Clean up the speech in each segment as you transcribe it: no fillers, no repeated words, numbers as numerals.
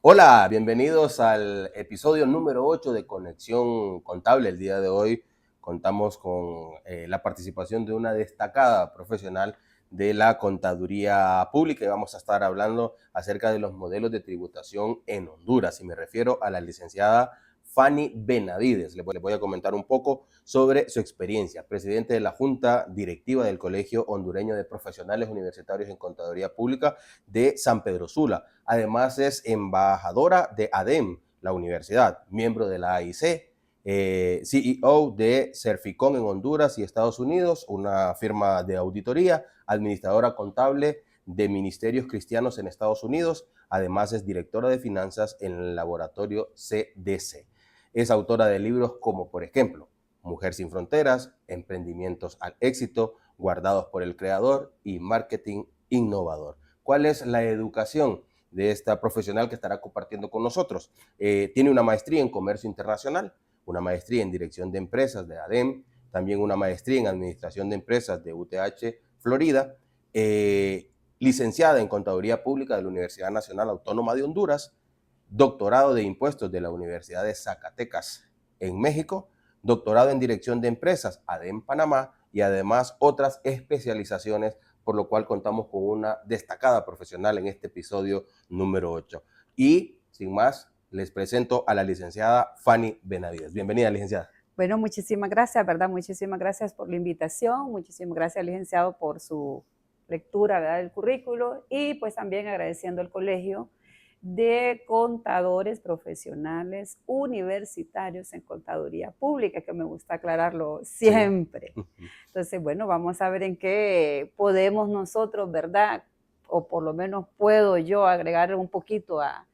Hola, bienvenidos al episodio número 8 de Conexión Contable. El día de hoy contamos con la participación de una destacada profesional de la contaduría pública y vamos a estar hablando acerca de los modelos de tributación en Honduras. Y me refiero a la licenciada Fanny Benavides. Les voy a comentar un poco sobre su experiencia. Presidente de la Junta Directiva del Colegio Hondureño de Profesionales Universitarios en Contaduría Pública de San Pedro Sula. Además es embajadora de ADEM, la universidad, miembro de la AIC, CEO de Cerficon en Honduras y Estados Unidos, una firma de auditoría, administradora contable de Ministerios Cristianos en Estados Unidos. Además es directora de finanzas en el laboratorio CDC. Es autora de libros como, por ejemplo, Mujer sin Fronteras, Emprendimientos al Éxito, Guardados por el Creador y Marketing Innovador. ¿Cuál es la educación de esta profesional que estará compartiendo con nosotros? Tiene una maestría en Comercio Internacional, una maestría en Dirección de Empresas de ADEM, también una maestría en Administración de Empresas de UTH Florida, licenciada en Contaduría Pública de la Universidad Nacional Autónoma de Honduras, doctorado de Impuestos de la Universidad de Zacatecas en México, doctorado en Dirección de Empresas, ADEM Panamá, y además otras especializaciones, por lo cual contamos con una destacada profesional en este episodio número 8. Y sin más, les presento a la licenciada Fanny Benavides. Bienvenida, licenciada. Bueno, muchísimas gracias, ¿verdad? Muchísimas gracias por la invitación, muchísimas gracias, licenciado, por su lectura, ¿verdad?, del currículo, y pues también agradeciendo al Colegio de Contadores Profesionales Universitarios en Contaduría Pública, que me gusta aclararlo siempre. Sí. Entonces, bueno, vamos a ver en qué podemos nosotros, ¿verdad?, o por lo menos puedo yo agregar un poquito a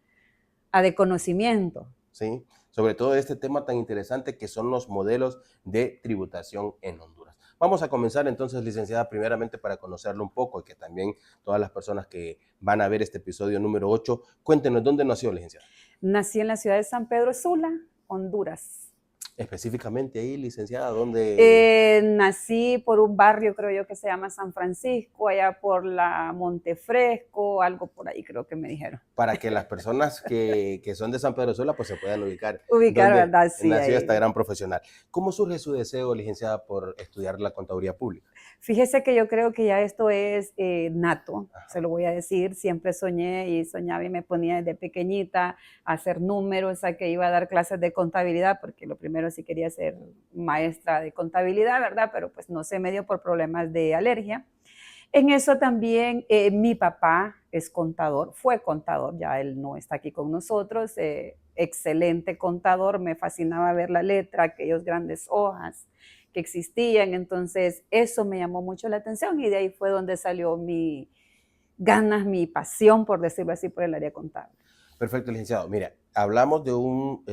de conocimiento. Sí, sobre todo este tema tan interesante que son los modelos de tributación en Honduras. Vamos a comenzar entonces, licenciada, primeramente para conocerlo un poco y que también todas las personas que van a ver este episodio número 8, cuéntenos dónde nació, licenciada. Nací en la ciudad de San Pedro Sula, Honduras. Específicamente ahí, licenciada, ¿dónde? Nací por un barrio, creo yo, que se llama San Francisco, allá por la Montefresco, algo por ahí creo que me dijeron. Para que las personas que son de San Pedro Sula pues se puedan ubicar. Ubicar, ¿Dónde ¿verdad? Sí, nació ahí. esta gran profesional? ¿Cómo surge su deseo, licenciada, por estudiar la contaduría pública? Fíjese que yo creo que ya esto es nato, se lo voy a decir. Siempre soñé y soñaba y me ponía desde pequeñita a hacer números, a que iba a dar clases de contabilidad, porque lo primero sí quería ser maestra de contabilidad, ¿verdad? Pero pues no se me dio por problemas de alergia. En eso también mi papá es contador, fue contador, ya él no está aquí con nosotros, excelente contador, me fascinaba ver la letra, aquellas grandes hojas que existían, entonces eso me llamó mucho la atención y de ahí fue donde salió mi ganas, mi pasión, por decirlo así, por el área contable. Perfecto, licenciado. Mira, hablamos de un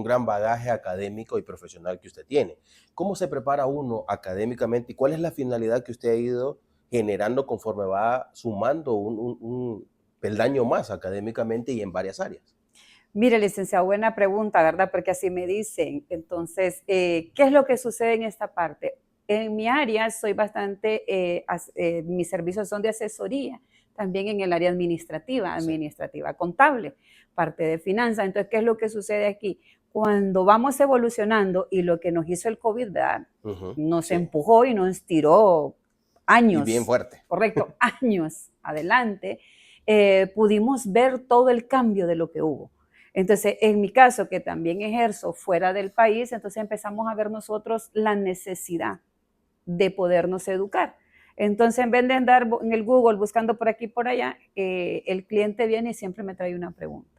gran bagaje académico y profesional que usted tiene. ¿Cómo se prepara uno académicamente y cuál es la finalidad que usted ha ido generando conforme va sumando un peldaño más académicamente y en varias áreas? Mire, licenciado, buena pregunta, ¿verdad? Porque así me dicen. Entonces, ¿qué es lo que sucede en esta parte? En mi área soy bastante, mis servicios son de asesoría, también en el área administrativa contable, parte de finanzas. Entonces, ¿qué es lo que sucede aquí? Cuando vamos evolucionando y lo que nos hizo el COVID, ¿verdad? Nos empujó y nos tiró años. Y bien fuerte. Correcto, años adelante, pudimos ver todo el cambio de lo que hubo. Entonces, en mi caso, que también ejerzo fuera del país, entonces empezamos a ver nosotros la necesidad de podernos educar. Entonces, en vez de andar en el Google buscando por aquí y por allá, el cliente viene y siempre me trae una pregunta.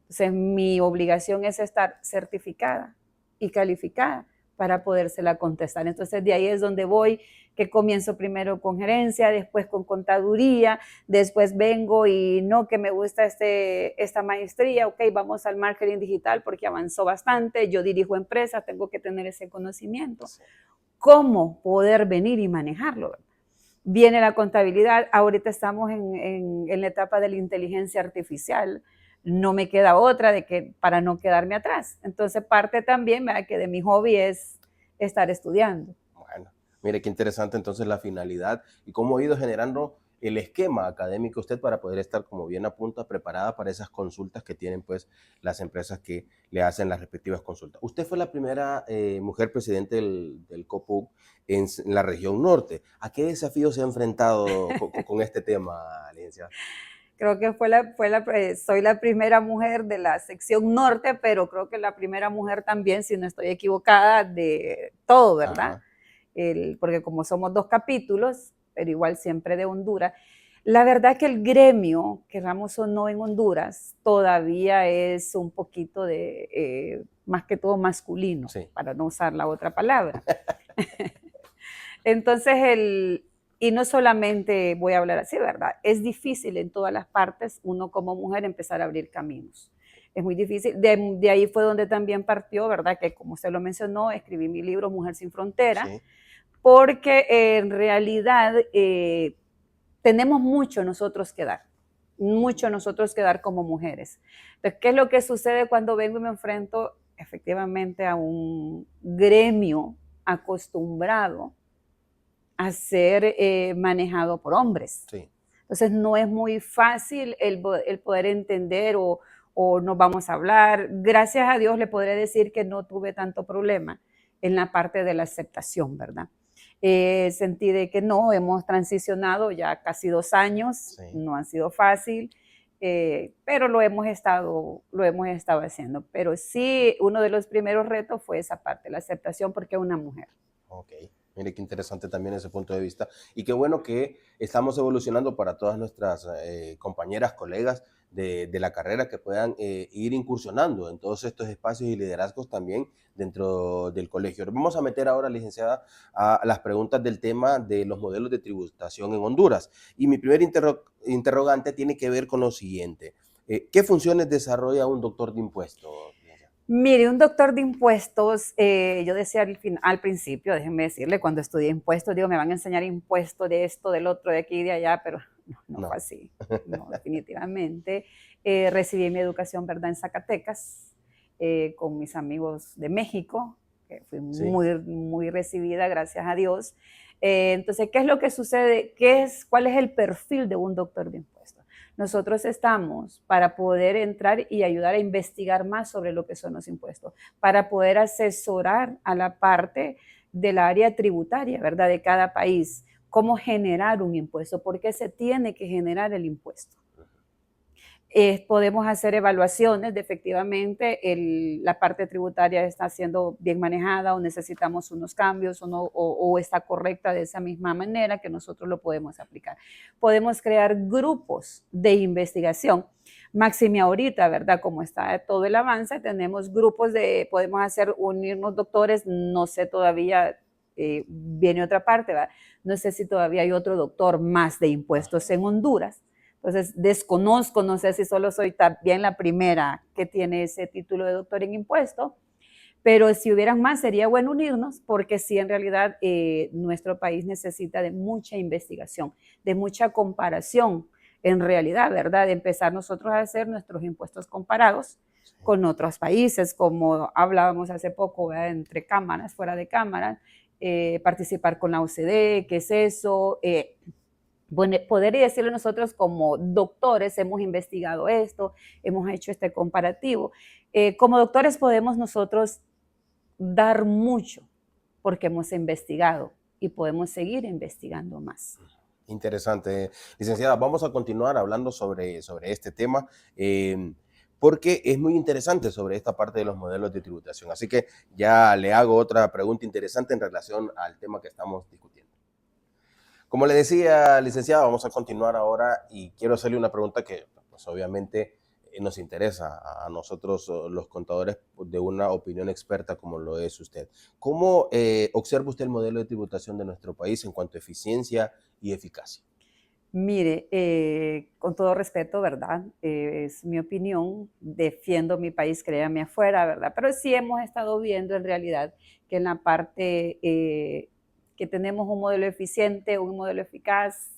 Entonces, mi obligación es estar certificada y calificada para podérsela contestar. Entonces, de ahí es donde voy, que comienzo primero con gerencia, después con contaduría, después vengo y no, que me gusta esta maestría, ok, vamos al marketing digital porque avanzó bastante, yo dirijo empresas, tengo que tener ese conocimiento. ¿Cómo poder venir y manejarlo? Viene la contabilidad, ahorita estamos en la etapa de la inteligencia artificial, no me queda otra de que para no quedarme atrás. Entonces, parte también, ¿verdad?, que de mi hobby es estar estudiando. Bueno, mire qué interesante entonces la finalidad y cómo ha ido generando el esquema académico usted para poder estar, como bien apunta, preparada para esas consultas que tienen pues las empresas que le hacen las respectivas consultas. Usted fue la primera mujer presidente del COPUC en la región norte. ¿A qué desafíos se ha enfrentado con este tema, licenciada? Creo que soy la primera mujer de la sección norte, pero creo que la primera mujer también, si no estoy equivocada, de todo, ¿verdad? Porque como somos 2 capítulos, pero igual siempre de Honduras. La verdad que el gremio, queramos o no, en Honduras, todavía es un poquito más que todo masculino, Sí. para no usar la otra palabra. Entonces, y no solamente voy a hablar así, ¿verdad? Es difícil en todas las partes uno como mujer empezar a abrir caminos. Es muy difícil. De ahí fue donde también partió, ¿verdad? Que como usted lo mencionó, escribí mi libro Mujer sin Frontera, Sí. porque en realidad tenemos mucho nosotros que dar como mujeres. Entonces, ¿qué es lo que sucede cuando vengo y me enfrento efectivamente a un gremio acostumbrado a ser manejado por hombres? Sí. Entonces no es muy fácil el poder entender o nos vamos a hablar. Gracias a Dios le podré decir que no tuve tanto problema en la parte de la aceptación, ¿verdad? Sentí de que no, hemos transicionado ya casi 2 años, Sí. no ha sido fácil, pero lo hemos estado haciendo. Pero sí, uno de los primeros retos fue esa parte, la aceptación, porque es una mujer. Ok, mire qué interesante también ese punto de vista y qué bueno que estamos evolucionando para todas nuestras compañeras, colegas de la carrera que puedan ir incursionando en todos estos espacios y liderazgos también dentro del colegio. Vamos a meter ahora, licenciada, a las preguntas del tema de los modelos de tributación en Honduras. Y mi primer interrogante tiene que ver con lo siguiente. ¿Qué funciones desarrolla un doctor de impuestos? Mire, un doctor de impuestos, yo decía al principio, déjenme decirle, cuando estudié impuestos, digo, me van a enseñar impuestos de esto, del otro, de aquí y de allá, pero no fue No. así, no, definitivamente. Recibí mi educación, ¿verdad?, en Zacatecas, con mis amigos de México, que fui Sí. muy recibida, gracias a Dios. Entonces, ¿qué es lo que sucede? ¿Cuál es el perfil de un doctor de impuestos? Nosotros estamos para poder entrar y ayudar a investigar más sobre lo que son los impuestos, para poder asesorar a la parte del área tributaria, ¿verdad?, de cada país, cómo generar un impuesto, por qué se tiene que generar el impuesto. Podemos hacer evaluaciones de efectivamente la parte tributaria está siendo bien manejada o necesitamos unos cambios o está correcta de esa misma manera que nosotros lo podemos aplicar. Podemos crear grupos de investigación. Máxime ahorita, ¿verdad? Como está todo el avance, tenemos grupos podemos unirnos doctores, no sé todavía, viene otra parte, ¿verdad? No sé si todavía hay otro doctor más de impuestos en Honduras. Entonces, desconozco, no sé si solo soy también la primera que tiene ese título de doctor en impuesto, pero si hubieran más sería bueno unirnos porque sí, en realidad nuestro país necesita de mucha investigación, de mucha comparación en realidad, ¿verdad? De empezar nosotros a hacer nuestros impuestos comparados con otros países, como hablábamos hace poco, ¿verdad?, entre cámaras, fuera de cámaras, participar con la OCDE, ¿qué es eso? Bueno, poder decirle nosotros como doctores, hemos investigado esto, hemos hecho este comparativo. Como doctores podemos nosotros dar mucho porque hemos investigado y podemos seguir investigando más. Interesante. Licenciada, vamos a continuar hablando sobre este tema porque es muy interesante sobre esta parte de los modelos de tributación. Así que ya le hago otra pregunta interesante en relación al tema que estamos discutiendo. Como le decía, licenciada, vamos a continuar ahora y quiero hacerle una pregunta que pues, obviamente nos interesa a nosotros los contadores de una opinión experta como lo es usted. ¿Cómo observa usted el modelo de tributación de nuestro país en cuanto a eficiencia y eficacia? Mire, con todo respeto, ¿verdad? Es mi opinión, defiendo mi país, créame afuera, ¿verdad? Pero sí hemos estado viendo en realidad que en la parte que tenemos un modelo eficiente, un modelo eficaz,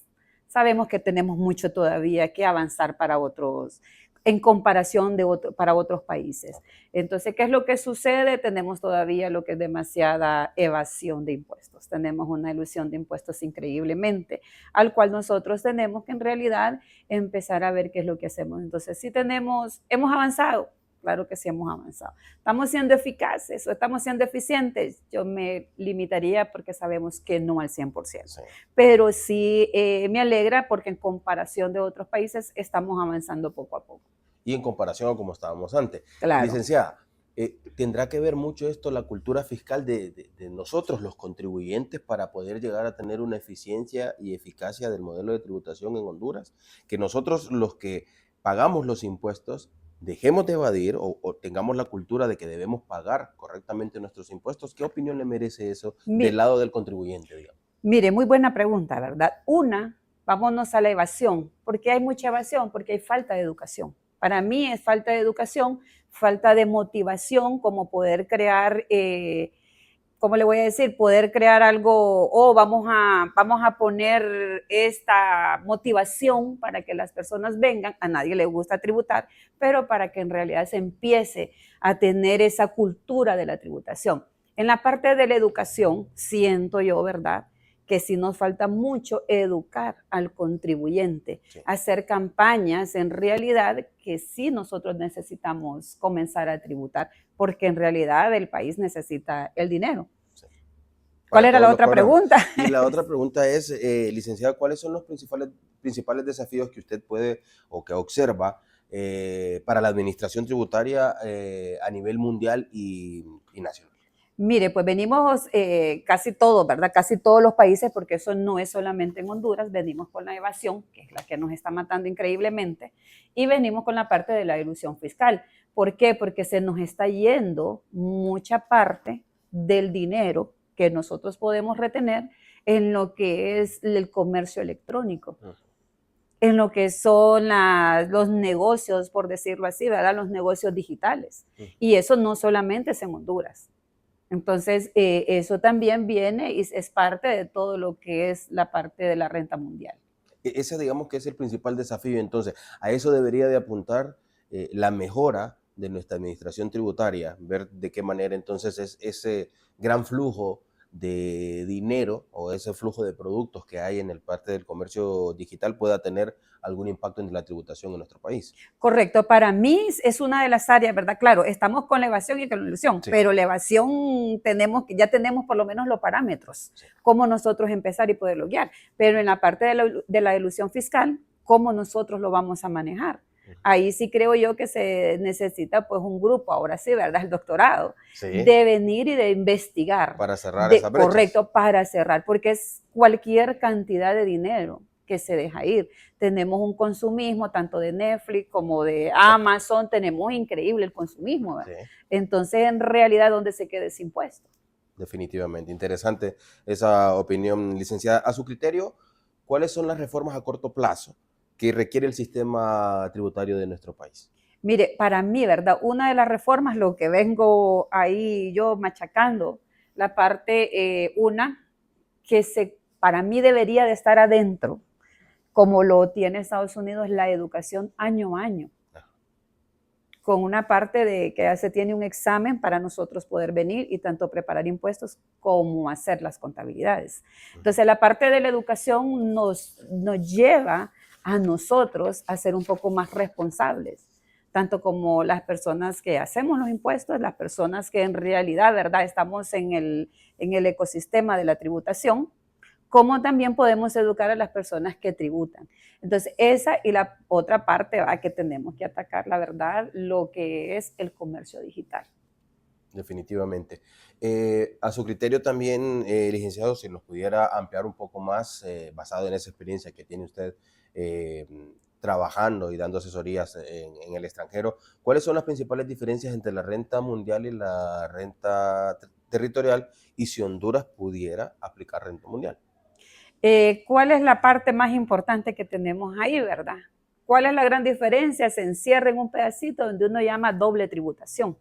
sabemos que tenemos mucho todavía que avanzar para otros. en comparación para otros países. Entonces, ¿qué es lo que sucede? Tenemos todavía lo que es demasiada evasión de impuestos. Tenemos una ilusión de impuestos increíblemente, al cual nosotros tenemos que en realidad empezar a ver qué es lo que hacemos. Entonces, sí hemos avanzado. Claro que sí hemos avanzado. ¿Estamos siendo eficaces o estamos siendo eficientes? Yo me limitaría porque sabemos que no al 100%. Sí. Pero sí me alegra porque en comparación de otros países estamos avanzando poco a poco. Y en comparación a como estábamos antes. Claro. Licenciada, ¿tendrá que ver mucho esto la cultura fiscal de nosotros, los contribuyentes, para poder llegar a tener una eficiencia y eficacia del modelo de tributación en Honduras? Que nosotros, los que pagamos los impuestos, dejemos de evadir o tengamos la cultura de que debemos pagar correctamente nuestros impuestos. ¿Qué opinión le merece eso del lado del contribuyente, digamos? Mire, muy buena pregunta, ¿verdad? Vámonos a la evasión. ¿Por qué hay mucha evasión? Porque hay falta de educación. Para mí es falta de educación, falta de motivación, como poder crear, ¿cómo le voy a decir? Poder crear algo, vamos a poner esta motivación para que las personas vengan, a nadie le gusta tributar, pero para que en realidad se empiece a tener esa cultura de la tributación. En la parte de la educación, siento yo, ¿verdad?, que sí nos falta mucho educar al contribuyente, sí, hacer campañas en realidad que sí nosotros necesitamos comenzar a tributar, porque en realidad el país necesita el dinero. Sí. ¿Cuál era la otra pregunta? Y la otra pregunta es, licenciada, ¿cuáles son los principales desafíos que usted puede o que observa para la administración tributaria a nivel mundial y nacional? Mire, pues venimos casi todos, ¿verdad? Casi todos los países, porque eso no es solamente en Honduras, venimos con la evasión, que es la que nos está matando increíblemente, y venimos con la parte de la ilusión fiscal. ¿Por qué? Porque se nos está yendo mucha parte del dinero que nosotros podemos retener en lo que es el comercio electrónico, en lo que son los negocios, por decirlo así, ¿verdad? Los negocios digitales. Y eso no solamente es en Honduras. Entonces, eso también viene y es parte de todo lo que es la parte de la renta mundial. Ese, digamos, que es el principal desafío. Entonces, a eso debería de apuntar la mejora de nuestra administración tributaria, ver de qué manera entonces es ese gran flujo de dinero o ese flujo de productos que hay en el parte del comercio digital pueda tener algún impacto en la tributación en nuestro país. Correcto, para mí es una de las áreas, ¿verdad? Claro, estamos con la evasión y con la ilusión, sí, pero la evasión ya tenemos por lo menos los parámetros, sí, cómo nosotros empezar y poderlo guiar, pero en la parte de la ilusión fiscal, ¿cómo nosotros lo vamos a manejar? Ahí sí creo yo que se necesita pues un grupo, ahora sí, ¿verdad? El doctorado, sí, de venir y de investigar. Para cerrar esa brecha. Correcto, para cerrar, porque es cualquier cantidad de dinero que se deja ir. Tenemos un consumismo tanto de Netflix como de Amazon, tenemos increíble el consumismo, ¿verdad? Sí. Entonces, en realidad, ¿dónde se queda ese impuesto? Definitivamente, interesante esa opinión, licenciada. A su criterio, ¿cuáles son las reformas a corto plazo que requiere el sistema tributario de nuestro país? Mire, para mí, ¿verdad? Una de las reformas, lo que vengo ahí yo machacando, la parte, que para mí debería de estar adentro, como lo tiene Estados Unidos, la educación año a año, con una parte de que se tiene un examen para nosotros poder venir y tanto preparar impuestos como hacer las contabilidades. Entonces, la parte de la educación nos lleva a nosotros a ser un poco más responsables, tanto como las personas que hacemos los impuestos, las personas que en realidad, ¿verdad?, estamos en el ecosistema de la tributación, como también podemos educar a las personas que tributan. Entonces, esa y la otra parte que tenemos que atacar, la verdad, lo que es el comercio digital. Definitivamente. A su criterio también, licenciado, si nos pudiera ampliar un poco más, basado en esa experiencia que tiene usted trabajando y dando asesorías en el extranjero, ¿cuáles son las principales diferencias entre la renta mundial y la renta territorial y si Honduras pudiera aplicar renta mundial? ¿Cuál es la parte más importante que tenemos ahí, verdad? ¿Cuál es la gran diferencia? Se encierra en un pedacito donde uno llama doble tributación.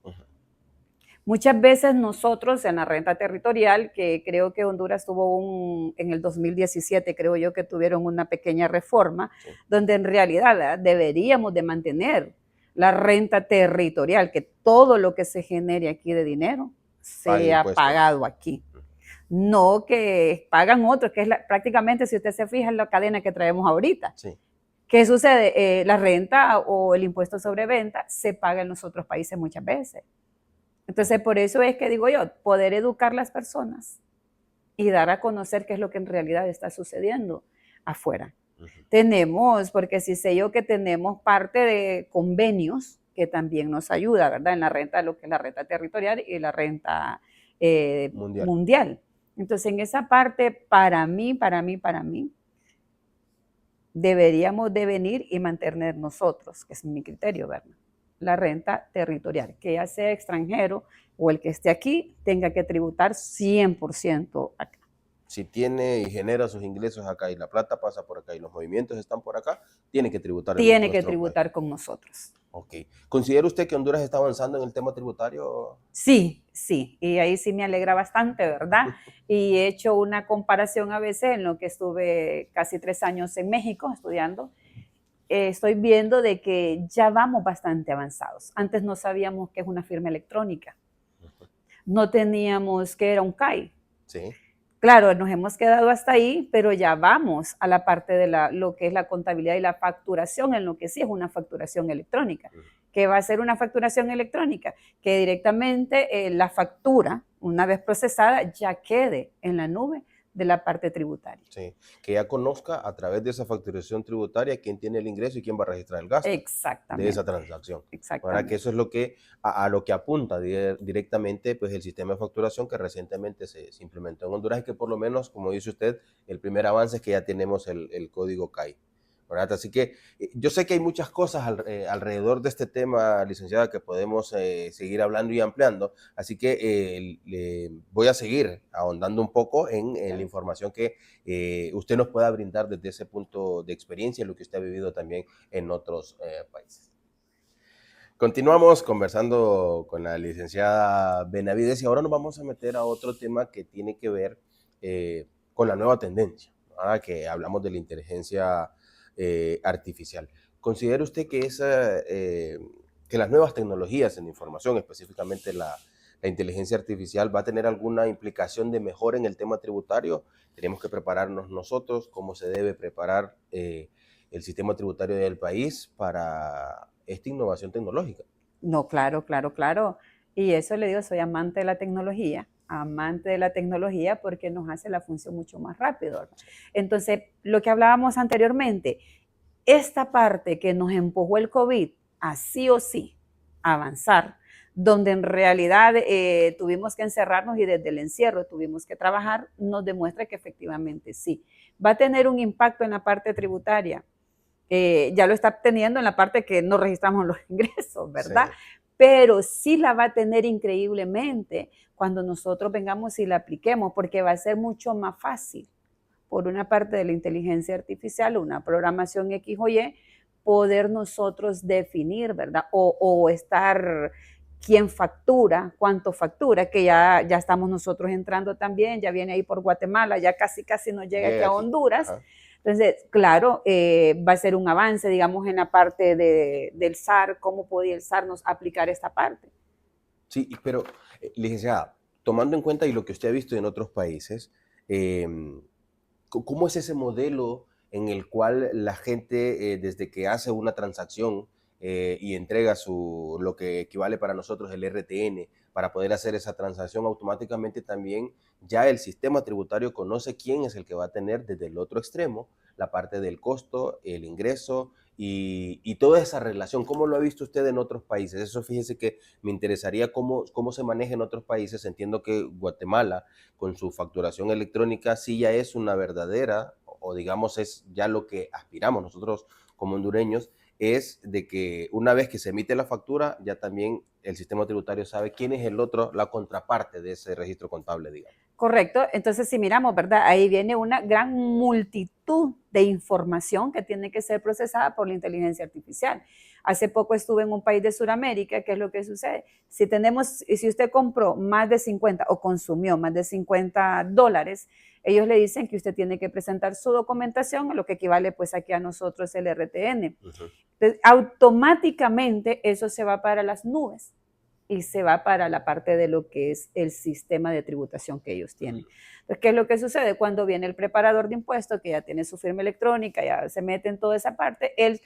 Muchas veces nosotros en la renta territorial, que creo que Honduras tuvo en el 2017, creo yo que tuvieron una pequeña reforma, sí, donde en realidad, ¿verdad?, deberíamos de mantener la renta territorial, que todo lo que se genere aquí de dinero sea pagado aquí. No que pagan otros, que es prácticamente, si usted se fija en la cadena que traemos ahorita. Sí. ¿Qué sucede? La renta o el impuesto sobre venta se paga en los otros países muchas veces. Entonces, por eso es que digo yo, poder educar a las personas y dar a conocer qué es lo que en realidad está sucediendo afuera. Tenemos, porque sí sé yo que tenemos parte de convenios que también nos ayuda, ¿verdad? En la renta, lo que es la renta territorial y la renta mundial. Entonces, en esa parte, para mí, deberíamos de venir y mantener nosotros, que es mi criterio, ¿verdad? La renta territorial, que ya sea extranjero o el que esté aquí, tenga que tributar 100% acá. Si tiene y genera sus ingresos acá y la plata pasa por acá y los movimientos están por acá, tiene que tributar. Tiene que tributar con nosotros. Ok. ¿Considera usted que Honduras está avanzando en el tema tributario? Sí, sí, y ahí sí me alegra bastante, ¿verdad? Y he hecho una comparación a veces en lo que estuve casi 3 años en México estudiando. Estoy viendo de que ya vamos bastante avanzados. Antes no sabíamos qué es una firma electrónica. No teníamos qué era un CAI. Sí. Claro, nos hemos quedado hasta ahí, pero ya vamos a la parte de lo que es la contabilidad y la facturación, en lo que sí es una facturación electrónica. ¿Qué va a ser una facturación electrónica? Que directamente la factura, una vez procesada, ya quede en la nube de la parte tributaria. Sí, que ya conozca a través de esa facturación tributaria quién tiene el ingreso y quién va a registrar el gasto. Exactamente. De esa transacción. Exactamente. Para que eso es lo que, a lo que apunta directamente pues, el sistema de facturación que recientemente se implementó en Honduras y que por lo menos, como dice usted, el primer avance es que ya tenemos el código CAI. ¿Verdad? Así que yo sé que hay muchas cosas alrededor de este tema, licenciada, que podemos seguir hablando y ampliando, así que voy a seguir ahondando un poco en la información que usted nos pueda brindar desde ese punto de experiencia, lo que usted ha vivido también en otros países. Continuamos conversando con la licenciada Benavides y ahora nos vamos a meter a otro tema que tiene que ver con la nueva tendencia, ¿verdad? Que hablamos de la inteligencia artificial. ¿Considera usted que, que las nuevas tecnologías en información, específicamente la inteligencia artificial, va a tener alguna implicación de mejora en el tema tributario? ¿Tenemos que prepararnos nosotros? ¿Cómo se debe preparar el sistema tributario del país para esta innovación tecnológica? No, claro. Y eso le digo, soy amante de la tecnología porque nos hace la función mucho más rápido. Entonces, lo que hablábamos anteriormente, esta parte que nos empujó el COVID a sí o sí avanzar, donde en realidad tuvimos que encerrarnos y desde el encierro tuvimos que trabajar, nos demuestra que efectivamente sí. Va a tener un impacto en la parte tributaria. Ya lo está teniendo en la parte que no registramos los ingresos, ¿verdad? Sí. Pero sí la va a tener increíblemente cuando nosotros vengamos y la apliquemos, porque va a ser mucho más fácil, por una parte de la inteligencia artificial, una programación X o Y, poder nosotros definir, ¿verdad? O estar quién factura, cuánto factura, que ya estamos nosotros entrando también, ya viene ahí por Guatemala, ya casi nos llega aquí a Honduras. Ajá. Entonces, claro, va a ser un avance, digamos, en la parte del SAR, cómo podía el SAR nos aplicar esta parte. Sí, pero, licenciada, tomando en cuenta y lo que usted ha visto en otros países, ¿cómo es ese modelo en el cual la gente, desde que hace una transacción y entrega lo que equivale para nosotros el RTN, para poder hacer esa transacción automáticamente también, ya el sistema tributario conoce quién es el que va a tener desde el otro extremo la parte del costo, el ingreso y toda esa relación? ¿Cómo lo ha visto usted en otros países? Eso fíjese que me interesaría cómo se maneja en otros países. Entiendo que Guatemala, con su facturación electrónica, sí ya es una verdadera, o digamos es ya lo que aspiramos nosotros como hondureños, es de que una vez que se emite la factura, ya también el sistema tributario sabe quién es el otro, la contraparte de ese registro contable, digamos. Correcto. Entonces, si miramos, ¿verdad? Ahí viene una gran multitud multitud de información que tiene que ser procesada por la inteligencia artificial. Hace poco estuve en un país de Sudamérica. ¿Qué es lo que sucede? Si usted compró más de 50 o consumió más de $50, ellos le dicen que usted tiene que presentar su documentación, a lo que equivale pues aquí a nosotros el RTN. Entonces, automáticamente eso se va para las nubes y se va para la parte de lo que es el sistema de tributación que ellos tienen. Entonces, ¿qué es lo que sucede? Cuando viene el preparador de impuestos, que ya tiene su firma electrónica, ya se mete en toda esa parte, él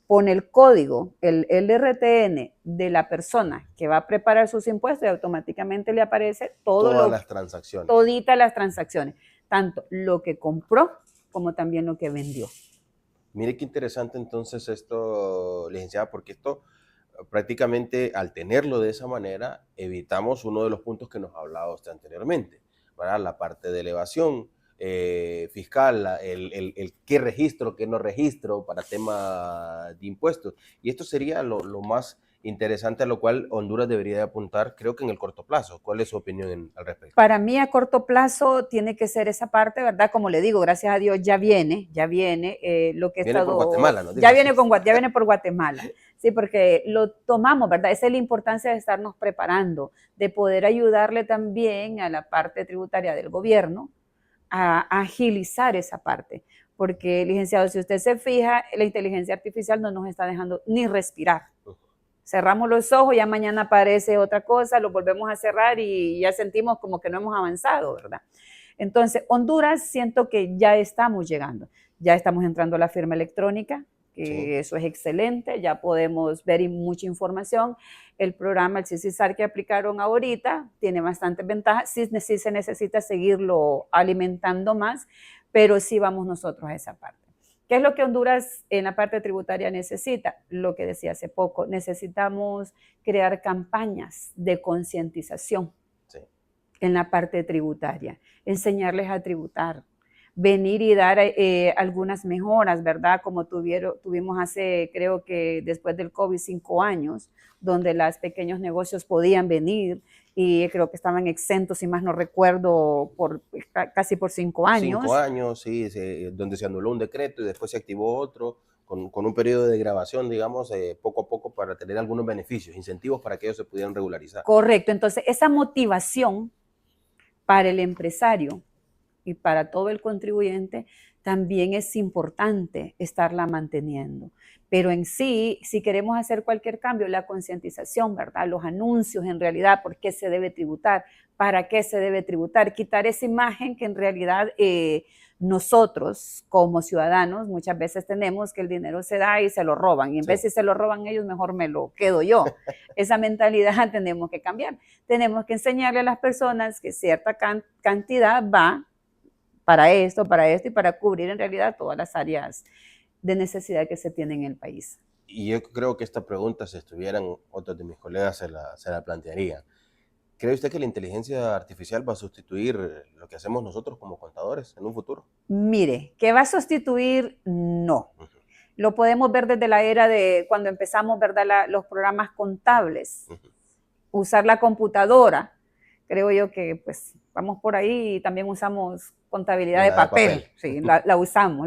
pone el código, el RTN de la persona que va a preparar sus impuestos y automáticamente le aparece todas las transacciones. Toditas las transacciones, tanto lo que compró como también lo que vendió. Mire qué interesante entonces esto, licenciada, porque esto prácticamente al tenerlo de esa manera evitamos uno de los puntos que nos hablaba usted anteriormente, ¿verdad? La parte de elevación fiscal, el qué registro, qué no registro para tema de impuestos. Y esto sería lo más interesante a lo cual Honduras debería de apuntar, creo que en el corto plazo. ¿Cuál es su opinión al respecto? Para mí a corto plazo tiene que ser esa parte, ¿verdad? Como le digo, gracias a Dios ya viene lo que he viene estado... por Guatemala, ¿no? Ya viene por Guatemala, sí, porque lo tomamos, ¿verdad? Esa es la importancia de estarnos preparando, de poder ayudarle también a la parte tributaria del gobierno a agilizar esa parte. Porque, licenciado, si usted se fija, la inteligencia artificial no nos está dejando ni respirar. Cerramos los ojos, ya mañana aparece otra cosa, lo volvemos a cerrar y ya sentimos como que no hemos avanzado, ¿verdad? Entonces, Honduras siento que ya estamos llegando, ya estamos entrando a la firma electrónica, que sí, eso es excelente, ya podemos ver mucha información. El programa, el CICISAR que aplicaron ahorita, tiene bastantes ventajas, sí se necesita seguirlo alimentando más, pero sí vamos nosotros a esa parte. ¿Qué es lo que Honduras en la parte tributaria necesita? Lo que decía hace poco, necesitamos crear campañas de concientización en la parte tributaria, enseñarles a tributar, venir y dar algunas mejoras, ¿verdad? Como tuvimos hace, creo que después del COVID, 5 años, donde los pequeños negocios podían venir y creo que estaban exentos, si más no recuerdo, casi por 5 años. 5 años, sí, donde se anuló un decreto y después se activó otro, con un periodo de grabación, digamos, poco a poco para tener algunos beneficios, incentivos para que ellos se pudieran regularizar. Correcto, entonces esa motivación para el empresario y para todo el contribuyente también es importante estarla manteniendo. Pero en sí, si queremos hacer cualquier cambio, la concientización, ¿verdad? Los anuncios en realidad, ¿por qué se debe tributar? ¿Para qué se debe tributar? Quitar esa imagen que en realidad nosotros como ciudadanos muchas veces tenemos que el dinero se da y se lo roban. Y en vez de se lo roban ellos, mejor me lo quedo yo. Esa mentalidad tenemos que cambiar. Tenemos que enseñarle a las personas que cierta cantidad va para esto y para cubrir en realidad todas las áreas de necesidad que se tienen en el país. Y yo creo que esta pregunta, si estuvieran otros de mis colegas, se la plantearían. ¿Cree usted que la inteligencia artificial va a sustituir lo que hacemos nosotros como contadores en un futuro? Mire, ¿que va a sustituir? No. Lo podemos ver desde la era de cuando empezamos, ¿verdad? Los programas contables. Usar la computadora. Creo yo que pues vamos por ahí y también usamos contabilidad de papel. Sí, la usamos.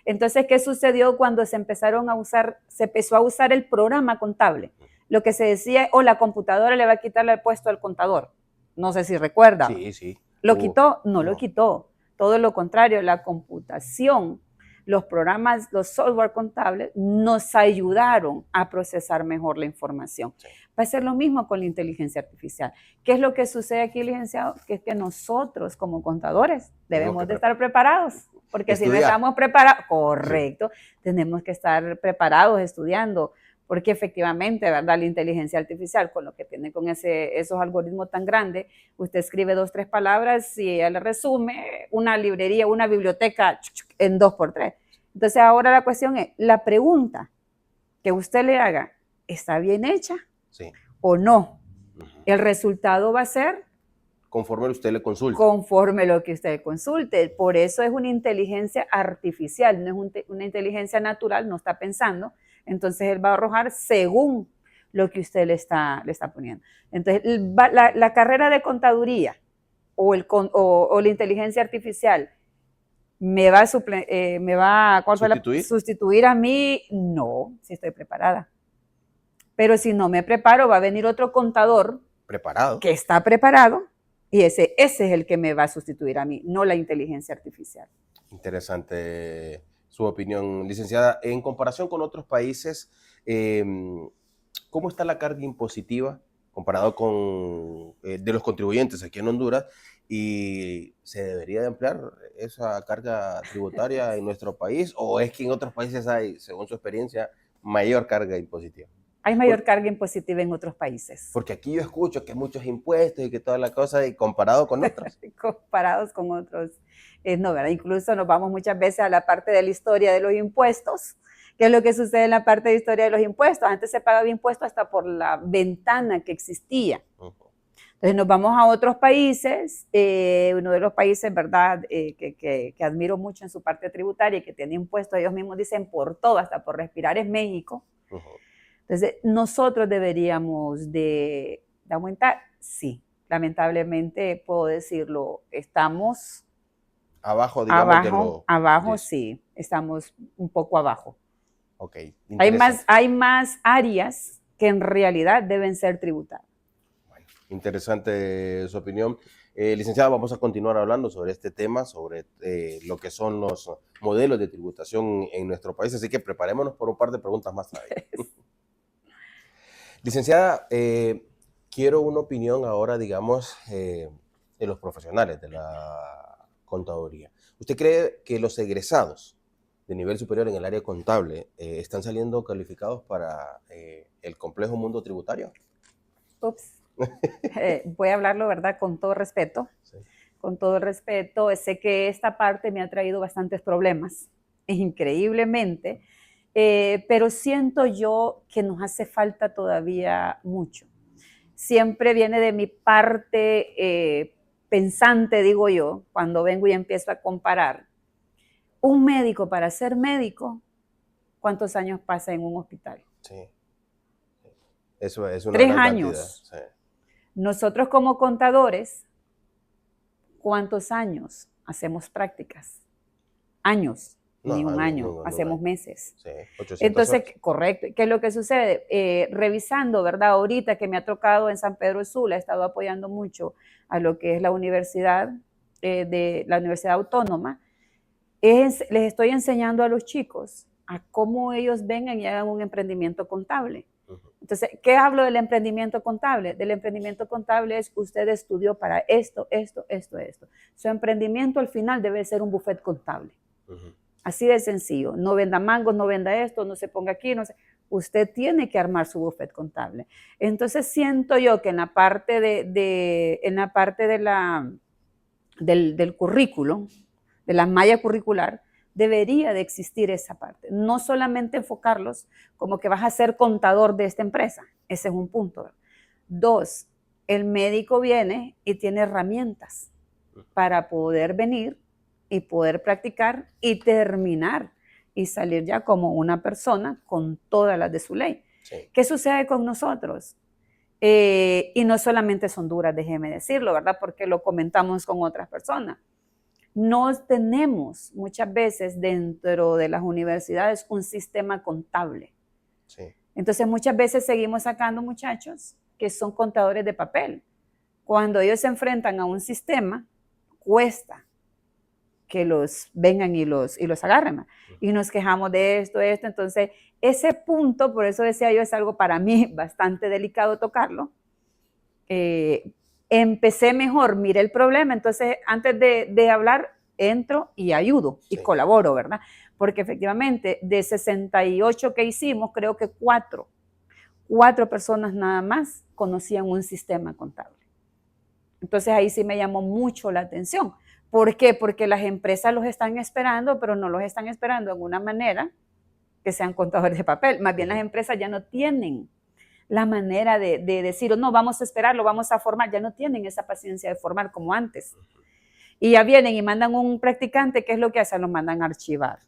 Entonces, ¿qué sucedió cuando se empezó a usar el programa contable? Lo que se decía, la computadora le va a quitarle el puesto al contador. No sé si recuerda. Sí. ¿Lo quitó? No lo quitó. Todo lo contrario, la computación, los programas, los software contables nos ayudaron a procesar mejor la información. Va a ser lo mismo con la inteligencia artificial. ¿Qué es lo que sucede aquí, licenciado? Que es que nosotros como contadores debemos de estar preparados, porque si no estamos preparados, correcto, tenemos que estar preparados estudiando, porque efectivamente, ¿verdad? La inteligencia artificial, con lo que tiene con esos algoritmos tan grandes, usted escribe 2, 3 palabras y ella le resume una librería, una biblioteca en 2x3. Entonces ahora la cuestión es, la pregunta que usted le haga, ¿está bien hecha? Sí. ¿O no? El resultado va a ser conforme usted le consulte. Conforme lo que usted consulte. Por eso es una inteligencia artificial, no es una inteligencia natural, no está pensando. Entonces él va a arrojar según lo que usted le está poniendo. Entonces la carrera de contaduría o la inteligencia artificial ¿cuál fue ¿Sustituir? sustituir a mí? No, si estoy preparada. Pero si no me preparo, va a venir otro contador Preparado. que está preparado y ese es el que me va a sustituir a mí, no la inteligencia artificial. Interesante su opinión, licenciada. En comparación con otros países, ¿cómo está la carga impositiva comparado con de los contribuyentes aquí en Honduras? ¿Y se debería de emplear esa carga tributaria en nuestro país? ¿O es que en otros países hay, según su experiencia, mayor carga impositiva? Hay mayor carga impositiva en otros países. Porque aquí yo escucho que hay muchos impuestos y que toda la cosa, y comparado con otros. Comparados con otros, no, ¿verdad? Incluso nos vamos muchas veces a la parte de la historia de los impuestos. ¿Qué es lo que sucede en la parte de historia de los impuestos? Antes se pagaba impuesto hasta por la ventana que existía. Entonces nos vamos a otros países, uno de los países, ¿verdad?, que admiro mucho en su parte tributaria y que tiene impuestos, ellos mismos dicen por todo, hasta por respirar, es México. Entonces, nosotros deberíamos de aumentar, sí, lamentablemente puedo decirlo, estamos abajo, digamos, abajo, sí, estamos un poco abajo. Ok. Hay más áreas que en realidad deben ser tributadas. Bueno, interesante su opinión. Licenciada, vamos a continuar hablando sobre este tema, sobre lo que son los modelos de tributación en nuestro país, así que preparémonos por un par de preguntas más tarde. Licenciada, quiero una opinión ahora, digamos, de los profesionales de la contaduría. ¿Usted cree que los egresados de nivel superior en el área contable están saliendo calificados para el complejo mundo tributario? Ups. Voy a hablarlo, ¿verdad?, con todo respeto. Sí. Con todo respeto, sé que esta parte me ha traído bastantes problemas, increíblemente. Pero siento yo que nos hace falta todavía mucho. Siempre viene de mi parte pensante, digo yo, cuando vengo y empiezo a comparar. Un médico, para ser médico, ¿cuántos años pasa en un hospital? Sí. Eso es una 3 gran años. Cantidad. Sí. Nosotros como contadores, ¿cuántos años hacemos prácticas? Años. No, ni un año, hacemos meses. Sí, 800 Entonces, horas. correcto, ¿qué es lo que sucede? Revisando, ¿verdad? Ahorita que me ha tocado en San Pedro Sula, he estado apoyando mucho a lo que es la universidad, de la Universidad Autónoma, les estoy enseñando a los chicos a cómo ellos vengan y hagan un emprendimiento contable. Entonces, ¿qué hablo del emprendimiento contable? Del emprendimiento contable es usted estudió para esto. Su emprendimiento al final debe ser un buffet contable. Así de sencillo. No venda mangos, no venda esto, no se ponga aquí, no sé. Usted tiene que armar su buffet contable. Entonces siento yo que en la parte del currículo, de la malla curricular, debería de existir esa parte. No solamente enfocarlos como que vas a ser contador de esta empresa. Ese es un punto. 2, el médico viene y tiene herramientas para poder venir y poder practicar y terminar y salir ya como una persona con todas las de su ley. Sí. ¿Qué sucede con nosotros? Y no solamente son Honduras, déjeme decirlo, ¿verdad? Porque lo comentamos con otras personas. No tenemos muchas veces dentro de las universidades un sistema contable. Sí. Entonces muchas veces seguimos sacando muchachos que son contadores de papel. Cuando ellos se enfrentan a un sistema, cuesta que los vengan y los agarren. Y nos quejamos de esto. Entonces, ese punto, por eso decía yo, es algo para mí bastante delicado tocarlo. Empecé mejor, miré el problema, entonces antes de hablar, entro y ayudo y colaboro, ¿verdad? Porque efectivamente, de 68 que hicimos, creo que 4 personas nada más conocían un sistema contable. Entonces ahí sí me llamó mucho la atención. ¿Por qué? Porque las empresas los están esperando, pero no los están esperando en una manera que sean contadores de papel. Más bien las empresas ya no tienen la manera de decir, no, vamos a esperarlo, vamos a formar. Ya no tienen esa paciencia de formar como antes. Y ya vienen y mandan un practicante, ¿qué es lo que hacen? Lo mandan a archivar.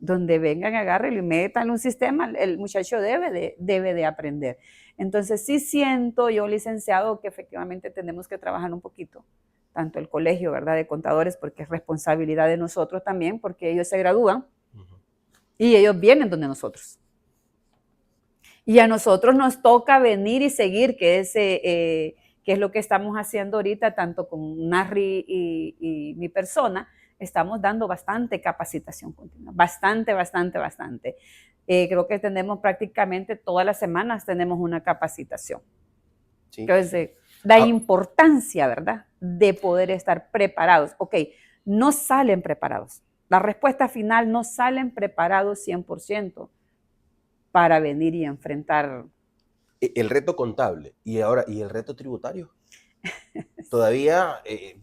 Donde vengan, agárrenlo y metan un sistema, el muchacho debe de aprender. Entonces sí siento yo, licenciado, que efectivamente tenemos que trabajar un poquito tanto el colegio, ¿verdad?, de contadores, porque es responsabilidad de nosotros también, porque ellos se gradúan y ellos vienen donde nosotros. Y a nosotros nos toca venir y seguir, que es lo que estamos haciendo ahorita, tanto con Narri y mi persona. Estamos dando bastante capacitación continua, bastante. Creo que tenemos prácticamente todas las semanas tenemos una capacitación. Sí. Entonces, la importancia, ¿verdad?, de poder estar preparados. Ok, no salen preparados. La respuesta final, no salen preparados 100% para venir y enfrentar. El reto contable y el reto tributario. Todavía,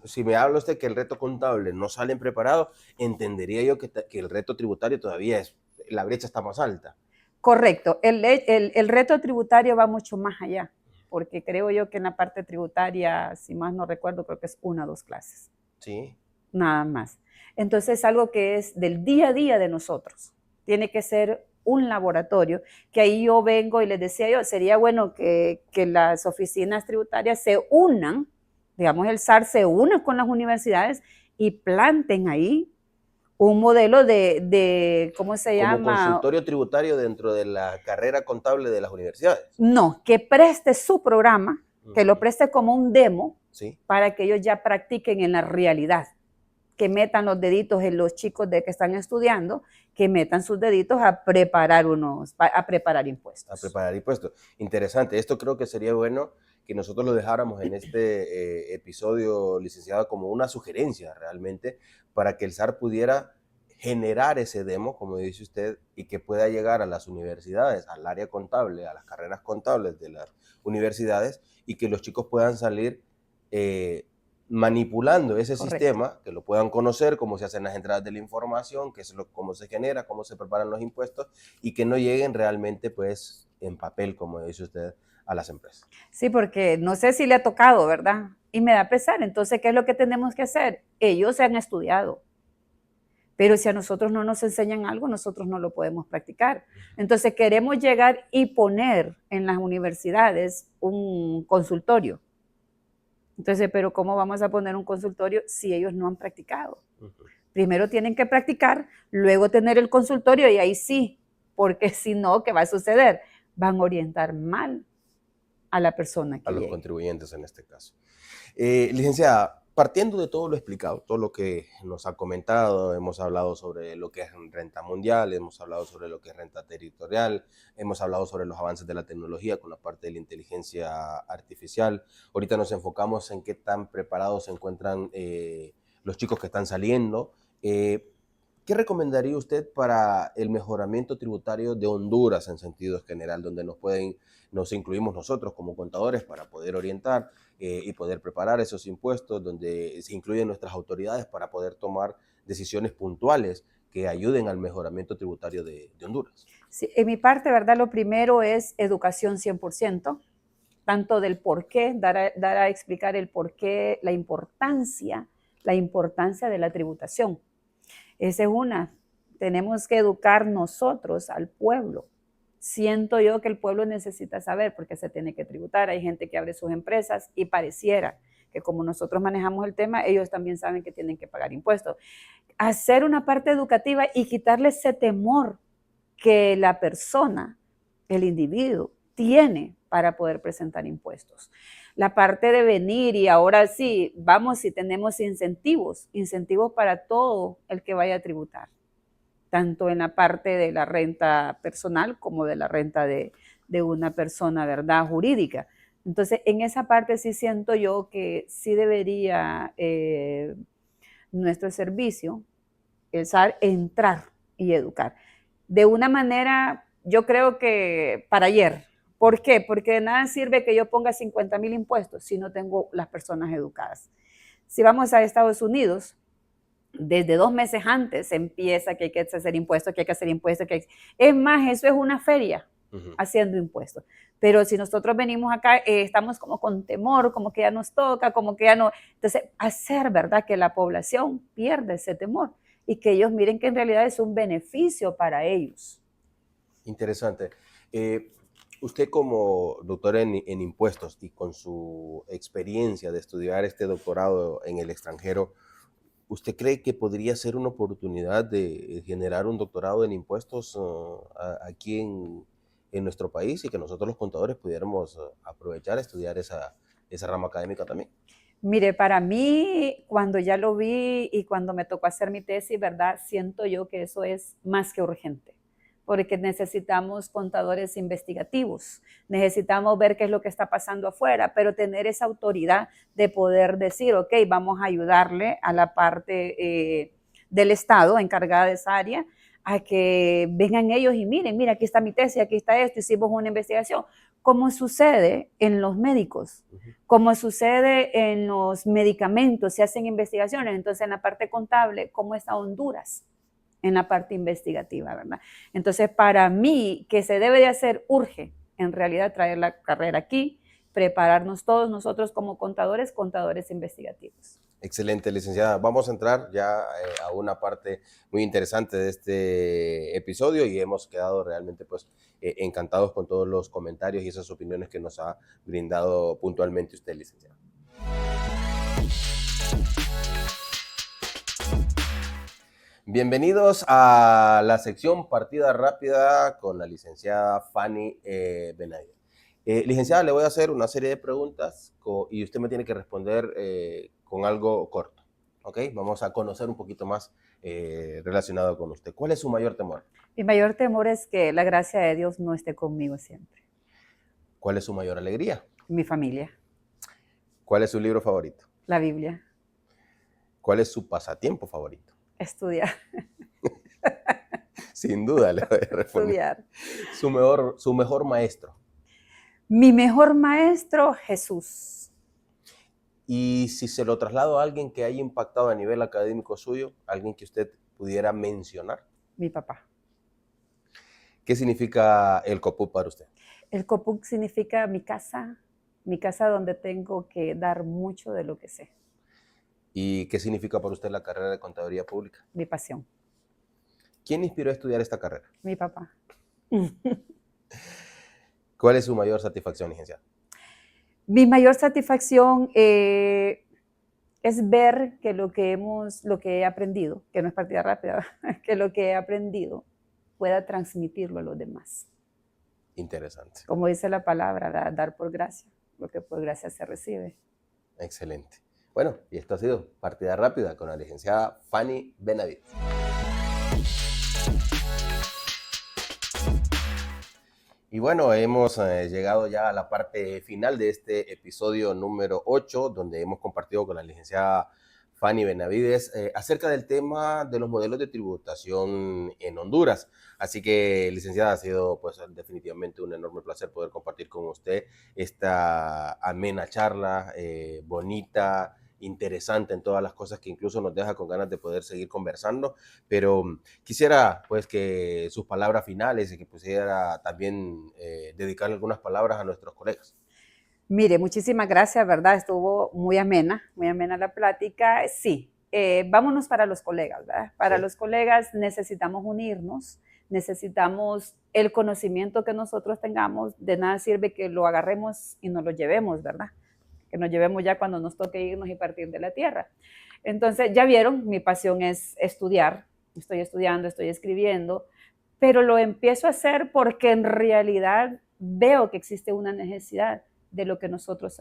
si me habla usted que el reto contable no salen preparados, entendería yo que el reto tributario todavía la brecha está más alta. Correcto, el reto tributario va mucho más allá, porque creo yo que en la parte tributaria, si más no recuerdo, creo que es 1 o 2 clases. Sí. Nada más. Entonces, algo que es del día a día de nosotros. Tiene que ser un laboratorio, que ahí yo vengo y les decía yo, sería bueno que las oficinas tributarias se unan, digamos el SAR se una con las universidades y planten ahí un modelo de ¿cómo se llama? Como consultorio tributario dentro de la carrera contable de las universidades. No, que preste su programa, que lo preste como un demo, ¿sí?, para que ellos ya practiquen en la realidad, que metan los deditos en los chicos que están estudiando, que metan sus deditos a preparar impuestos. A preparar impuestos. Interesante. Esto creo que sería bueno que nosotros lo dejáramos en este episodio, licenciado, como una sugerencia realmente para que el SAR pudiera generar ese demo, como dice usted, y que pueda llegar a las universidades, al área contable, a las carreras contables de las universidades, y que los chicos puedan salir manipulando ese Correcto. Sistema, que lo puedan conocer, cómo se hacen las entradas de la información, cómo se genera, cómo se preparan los impuestos, y que no lleguen realmente pues en papel, como dice usted, a las empresas. Sí, porque no sé si le ha tocado, ¿verdad? Y me da pesar. Entonces, ¿qué es lo que tenemos que hacer? Ellos se han estudiado, pero si a nosotros no nos enseñan algo, nosotros no lo podemos practicar. Entonces, queremos llegar y poner en las universidades un consultorio. Entonces, pero ¿cómo vamos a poner un consultorio si ellos no han practicado? Primero tienen que practicar, luego tener el consultorio y ahí sí, porque si no, ¿qué va a suceder? Van a orientar mal a la persona que a los llegue. Contribuyentes en este caso. Licenciada, partiendo de todo lo explicado, todo lo que nos ha comentado, hemos hablado sobre lo que es renta mundial, hemos hablado sobre lo que es renta territorial, hemos hablado sobre los avances de la tecnología con la parte de la inteligencia artificial. Ahorita nos enfocamos en qué tan preparados se encuentran los chicos que están saliendo. ¿Qué recomendaría usted para el mejoramiento tributario de Honduras en sentido general, donde nos incluimos nosotros como contadores para poder orientar y poder preparar esos impuestos, donde se incluyen nuestras autoridades para poder tomar decisiones puntuales que ayuden al mejoramiento tributario de Honduras? Sí, en mi parte, ¿verdad? Lo primero es educación 100%, tanto del por qué, dar a explicar el por qué, la importancia de la tributación. Esa es una. Tenemos que educar nosotros al pueblo. Siento yo que el pueblo necesita saber por qué se tiene que tributar. Hay gente que abre sus empresas y pareciera que como nosotros manejamos el tema, ellos también saben que tienen que pagar impuestos. Hacer una parte educativa y quitarle ese temor que la persona, el individuo, tiene para poder presentar impuestos. La parte de venir y ahora sí, vamos y tenemos incentivos para todo el que vaya a tributar, tanto en la parte de la renta personal como de la renta de una persona, ¿verdad?, jurídica. Entonces, en esa parte sí siento yo que sí debería nuestro servicio, el SAR, entrar y educar. De una manera, yo creo que para ayer. ¿Por qué? Porque de nada sirve que yo ponga 50,000 impuestos si no tengo las personas educadas. Si vamos a Estados Unidos, desde 2 meses antes empieza que hay que hacer impuestos, que hay que hacer impuestos. Es más, eso es una feria haciendo impuestos. Pero si nosotros venimos acá, estamos como con temor, como que ya nos toca, como que ya no. Entonces, hacer, ¿verdad?, que la población pierda ese temor y que ellos miren que en realidad es un beneficio para ellos. Interesante. Usted como doctor en impuestos y con su experiencia de estudiar este doctorado en el extranjero, ¿usted cree que podría ser una oportunidad de generar un doctorado en impuestos aquí en nuestro país y que nosotros los contadores pudiéramos aprovechar, estudiar esa rama académica también? Mire, para mí, cuando ya lo vi y cuando me tocó hacer mi tesis, ¿verdad? Siento yo que eso es más que urgente, porque necesitamos contadores investigativos, necesitamos ver qué es lo que está pasando afuera, pero tener esa autoridad de poder decir, ok, vamos a ayudarle a la parte del Estado encargada de esa área, a que vengan ellos y miren, mira, aquí está mi tesis, aquí está esto, hicimos una investigación, como sucede en los médicos. Como sucede en los medicamentos, se hacen investigaciones. Entonces, en la parte contable, ¿cómo está Honduras? En la parte investigativa, ¿verdad? Entonces, para mí, que se debe de hacer, urge, en realidad, traer la carrera aquí, prepararnos todos nosotros como contadores, contadores investigativos. Excelente, licenciada. Vamos a entrar ya a una parte muy interesante de este episodio y hemos quedado realmente pues encantados con todos los comentarios y esas opiniones que nos ha brindado puntualmente usted, licenciada. Bienvenidos a la sección Partida Rápida con la licenciada Fanny Benavides. Licenciada, le voy a hacer una serie de preguntas y usted me tiene que responder con algo corto. ¿Ok? Vamos a conocer un poquito más relacionado con usted. ¿Cuál es su mayor temor? Mi mayor temor es que la gracia de Dios no esté conmigo siempre. ¿Cuál es su mayor alegría? Mi familia. ¿Cuál es su libro favorito? La Biblia. ¿Cuál es su pasatiempo favorito? Estudiar. Sin duda le voy a responder. Estudiar. Su mejor maestro. Mi mejor maestro, Jesús. Y si se lo traslado a alguien que haya impactado a nivel académico suyo, alguien que usted pudiera mencionar. Mi papá. ¿Qué significa el COPUC para usted? El COPUC significa mi casa donde tengo que dar mucho de lo que sé. ¿Y qué significa para usted la carrera de Contaduría Pública? Mi pasión. ¿Quién inspiró a estudiar esta carrera? Mi papá. ¿Cuál es su mayor satisfacción, licenciada? Mi mayor satisfacción es ver que lo que he aprendido, que no es partida rápida, que lo que he aprendido pueda transmitirlo a los demás. Interesante. Como dice la palabra, dar por gracia, lo que por gracia se recibe. Excelente. Bueno, y esto ha sido Partida Rápida con la licenciada Fanny Benavides. Y bueno, hemos llegado ya a la parte final de este episodio número 8, donde hemos compartido con la licenciada Fanny Benavides acerca del tema de los modelos de tributación en Honduras. Así que, licenciada, ha sido pues definitivamente un enorme placer poder compartir con usted esta amena charla, bonita, interesante en todas las cosas que incluso nos deja con ganas de poder seguir conversando, pero quisiera pues que sus palabras finales y que pudiera también dedicarle algunas palabras a nuestros colegas. Mire, muchísimas gracias, ¿verdad? Estuvo muy amena la plática. Sí, vámonos para los colegas, ¿verdad? Para los colegas necesitamos unirnos, necesitamos el conocimiento que nosotros tengamos, de nada sirve que lo agarremos y nos lo llevemos, ¿verdad? Que nos llevemos ya cuando nos toque irnos y partir de la tierra. Entonces, ya vieron, mi pasión es estudiar, estoy estudiando, estoy escribiendo, pero lo empiezo a hacer porque en realidad veo que existe una necesidad de lo que nosotros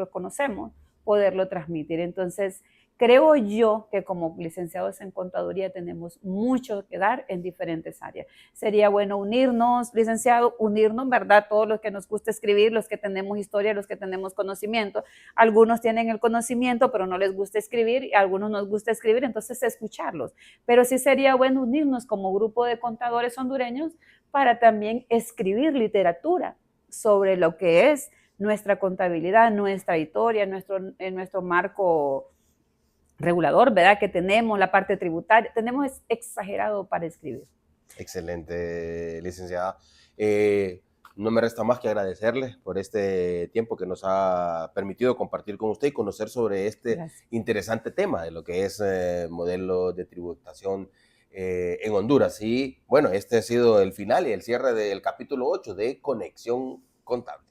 conocemos, poderlo transmitir. Entonces, creo yo que como licenciados en contaduría tenemos mucho que dar en diferentes áreas. Sería bueno unirnos, licenciado, unirnos, ¿verdad? Todos los que nos gusta escribir, los que tenemos historia, los que tenemos conocimiento. Algunos tienen el conocimiento, pero no les gusta escribir, y a algunos nos gusta escribir, entonces escucharlos. Pero sí sería bueno unirnos como grupo de contadores hondureños para también escribir literatura sobre lo que es nuestra contabilidad, nuestra historia, nuestro marco regulador, ¿verdad? Que tenemos, la parte tributaria, tenemos exagerado para escribir. Excelente, licenciada. No me resta más que agradecerle por este tiempo que nos ha permitido compartir con usted y conocer sobre este interesante tema de lo que es modelo de tributación en Honduras. Y bueno, este ha sido el final y el cierre del capítulo 8 de Conexión Contable.